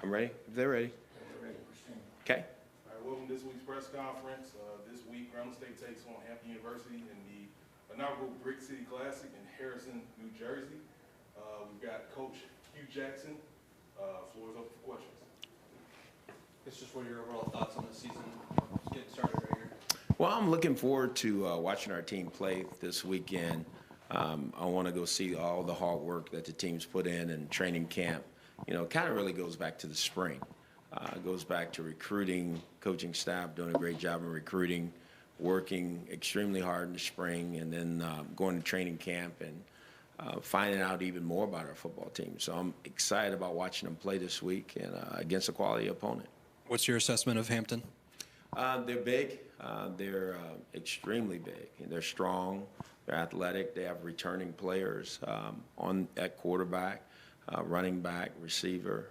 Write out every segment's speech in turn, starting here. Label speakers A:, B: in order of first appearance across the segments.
A: I'm ready. If they're ready. Okay.
B: All right, welcome to this week's press conference. This week, Grambling State takes on Hampton University in the inaugural Brick City Classic in Harrison, New Jersey. We've got Coach Hue Jackson. Floor is open for questions.
C: It's just what are your overall thoughts on the season? Just getting started right here.
A: Well, I'm looking forward to watching our team play this weekend. I want to go see all the hard work that the team's put in training camp. You know, it kind of really goes back to the spring. It goes back to recruiting, coaching staff doing a great job in recruiting, working extremely hard in the spring, and then going to training camp and finding out even more about our football team. So I'm excited about watching them play this week and against a quality opponent.
C: What's your assessment of Hampton?
A: They're big. They're extremely big. They're strong. They're athletic. They have returning players at quarterback, running back, receiver.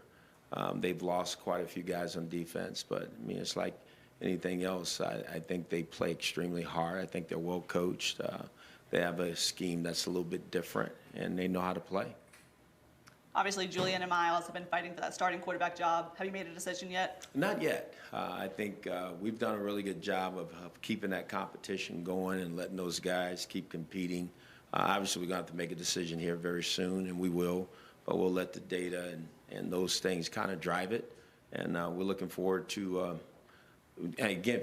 A: They've lost quite a few guys on defense, but I mean, it's like anything else. I think they play extremely hard. I think they're well coached. They have a scheme that's a little bit different, and they know how to play.
D: Obviously, Julian and Miles have been fighting for that starting quarterback job. Have you made a decision yet?
A: Not yet. I think we've done a really good job of keeping that competition going and letting those guys keep competing. Obviously, we're going to have to make a decision here very soon, and we will. But we'll let the data and those things kind of drive it. And we're looking forward to, again,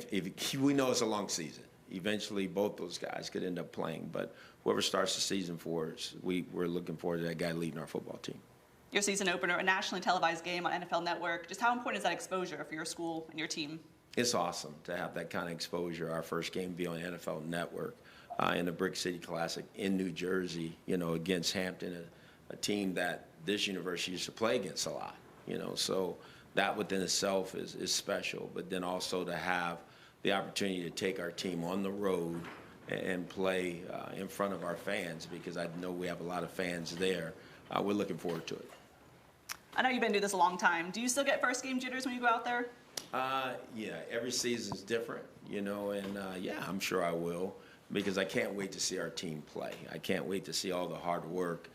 A: we know it's a long season. Eventually, both those guys could end up playing. But whoever starts the season for us, we're looking forward to that guy leading our football team.
D: Your season opener, a nationally televised game on NFL Network. Just how important is that exposure for your school and your team? It's awesome to have that kind of exposure. Our first game be on NFL Network in the Brick City Classic in New Jersey, you know, against Hampton, a team that this university used to play against a lot, you know. So that within itself is special. But then also to have the opportunity to take our team on the road and play in front of our fans, because I know we have a lot of fans there. We're looking forward to it. I know you've been doing this a long time. Do you still get first game jitters when you go out there?
A: Yeah, every season's different, you know, and yeah, I'm sure I will, because I can't wait to see our team play. I can't wait to see all the hard work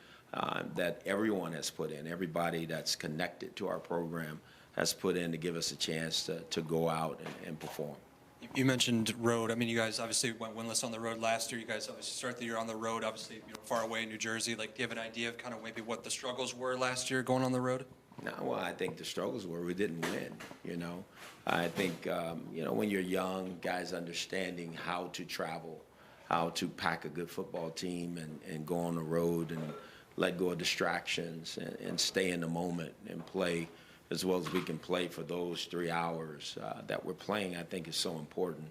A: that everyone has put in, everybody that's connected to our program has put in to give us a chance to go out and perform.
C: You mentioned road. I mean, you guys obviously went winless on the road last year. You guys obviously start the year on the road, obviously, you know, far away in New Jersey. Like, do you have an idea of kind of maybe what the struggles were last year going on the road?
A: No, well, I think the struggles were we didn't win, you know. I think, you know, when you're young, guys understanding how to travel, how to pack a good football team and go on the road and let go of distractions and stay in the moment and play as well as we can play for those 3 hours that we're playing, I think is so important.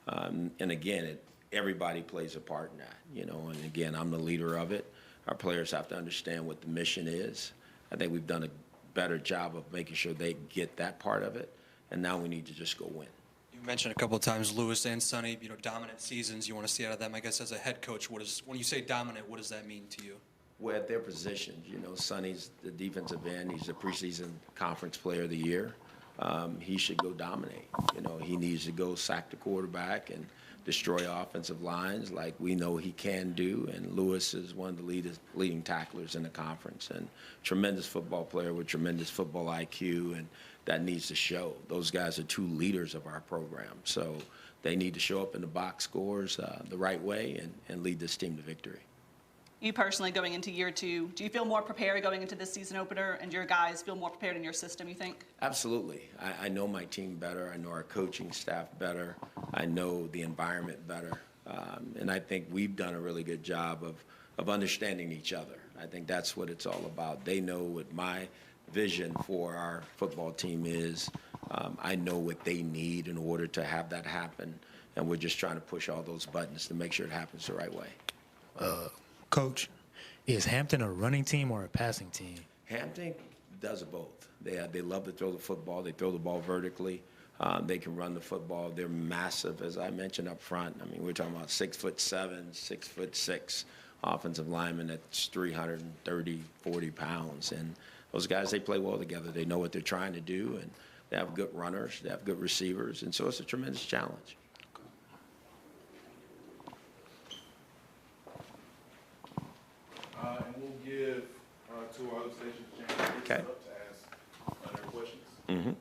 A: And again, everybody plays a part in that, you know, and again, I'm the leader of it. Our players have to understand what the mission is. I think we've done a better job of making sure they get that part of it, and now we need to just go win.
C: You mentioned a couple of times Lewis and Sonny, you know, dominant seasons you want to see out of them. I guess as a head coach, when you say dominant, what does that mean to you?
A: Well, at their positions, you know, Sonny's the defensive end. He's the preseason conference player of the year. He should go dominate. You know, he needs to go sack the quarterback and destroy offensive lines like we know he can do. And Lewis is one of the leading tacklers in the conference and tremendous football player with tremendous football IQ, and that needs to show. Those guys are two leaders of our program. So they need to show up in the box scores the right way and lead this team to victory.
D: You personally going into year two, do you feel more prepared going into this season opener, and your guys feel more prepared in your system, you think?
A: Absolutely. I know my team better. I know our coaching staff better. I know the environment better. And I think we've done a really good job of understanding each other. I think that's what it's all about. They know what my vision for our football team is. I know what they need in order to have that happen. And we're just trying to push all those buttons to make sure it happens the right way.
E: Coach, is Hampton a running team or a passing team?
A: Hampton does both. They love to throw the football. They throw the ball vertically. They can run the football. They're massive, as I mentioned up front. I mean, we're talking about 6'7", 6'6" offensive linemen that's 330, 40 pounds. And those guys, they play well together. They know what they're trying to do, and they have good runners. They have good receivers, and so it's a tremendous challenge.
B: And we'll give to our other stations a chance to
A: Okay.
B: ask their questions.
F: Sorry,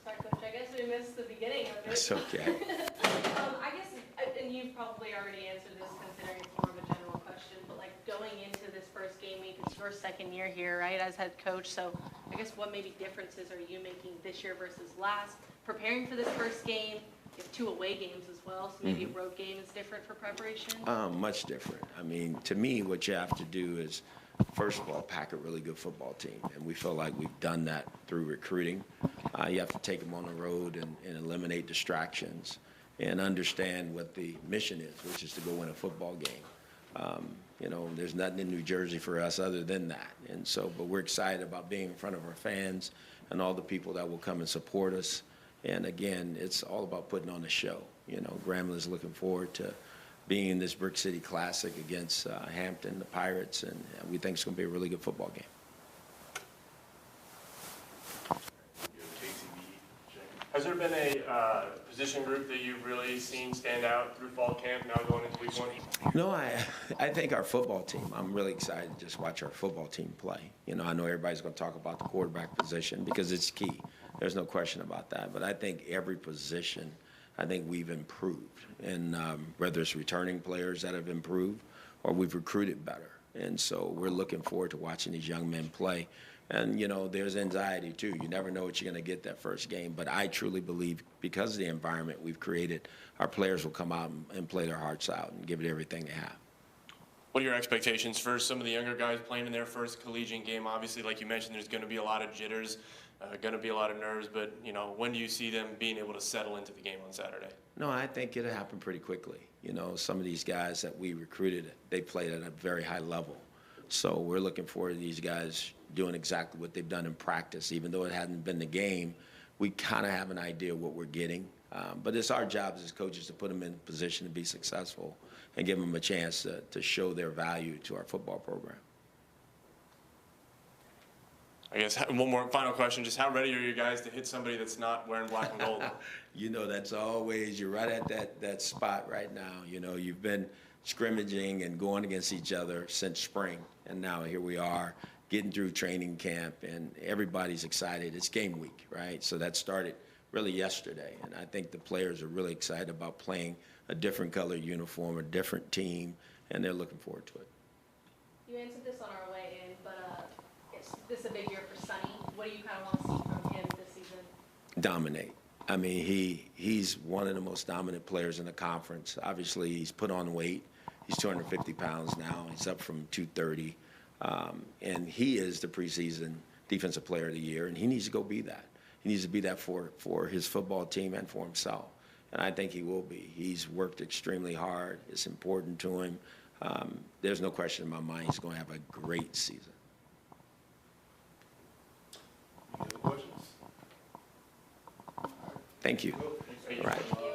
F: Coach, I guess we missed the beginning of it.
A: That's okay.
F: I guess, and you've probably already answered this considering it's more of a general question, but like going into this first game week, it's your second year here, right, as head coach. So I guess what maybe differences are you making this year versus last? Preparing for this first game, you have 2 away games as well, so maybe a road game is different for preparation?
A: Much different. I mean, to me, what you have to do is, first of all, pack a really good football team, and we feel like we've done that through recruiting. You have to take them on the road and eliminate distractions and understand what the mission is, which is to go win a football game. You know, there's nothing in New Jersey for us other than that. And so, but we're excited about being in front of our fans and all the people that will come and support us. And again, it's all about putting on a show. You know, Grambling is looking forward to being in this Brick City Classic against Hampton, the Pirates, and we think it's going to be a really good football game.
G: Has there been a position group that you've really seen stand out through fall camp, now going into week 1?
A: No, I think our football team, I'm really excited to just watch our football team play. You know, I know everybody's going to talk about the quarterback position because it's key. There's no question about that. But I think every position, I think we've improved. And whether it's returning players that have improved or we've recruited better. And so we're looking forward to watching these young men play. And, you know, there's anxiety, too. You never know what you're going to get that first game. But I truly believe because of the environment we've created, our players will come out and play their hearts out and give it everything they have.
G: What are your expectations for some of the younger guys playing in their first collegiate game? Obviously, like you mentioned, there's going to be a lot of jitters, going to be a lot of nerves. But, you know, when do you see them being able to settle into the game on Saturday?
A: No, I think it'll happen pretty quickly. You know, some of these guys that we recruited, they played at a very high level. So we're looking forward to these guys doing exactly what they've done in practice. Even though it hadn't been the game, we kind of have an idea what we're getting. But it's our job as coaches to put them in a position to be successful and give them a chance to show their value to our football program.
G: I guess one more final question, just how ready are you guys to hit somebody that's not wearing black and gold?
A: You know, that's always, you're right at that spot right now. You know, you've been scrimmaging and going against each other since spring, and now here we are getting through training camp, and everybody's excited. It's game week, right? So that started really yesterday, and I think the players are really excited about playing a different color uniform, a different team, and they're looking forward to it.
F: You answered this on our way in, but this is a big year for Sonny. What do you kind of want to see from him this season?
A: Dominate. I mean, he's one of the most dominant players in the conference. Obviously, he's put on weight. He's 250 pounds now. He's up from 230. And he is the preseason Defensive Player of the Year, and he needs to go be that. He needs to be that for his football team and for himself. And I think he will be. He's worked extremely hard. It's important to him. There's no question in my mind he's going to have a great season.
B: Any other questions?
A: Thank you.
G: Thank you.
A: All right.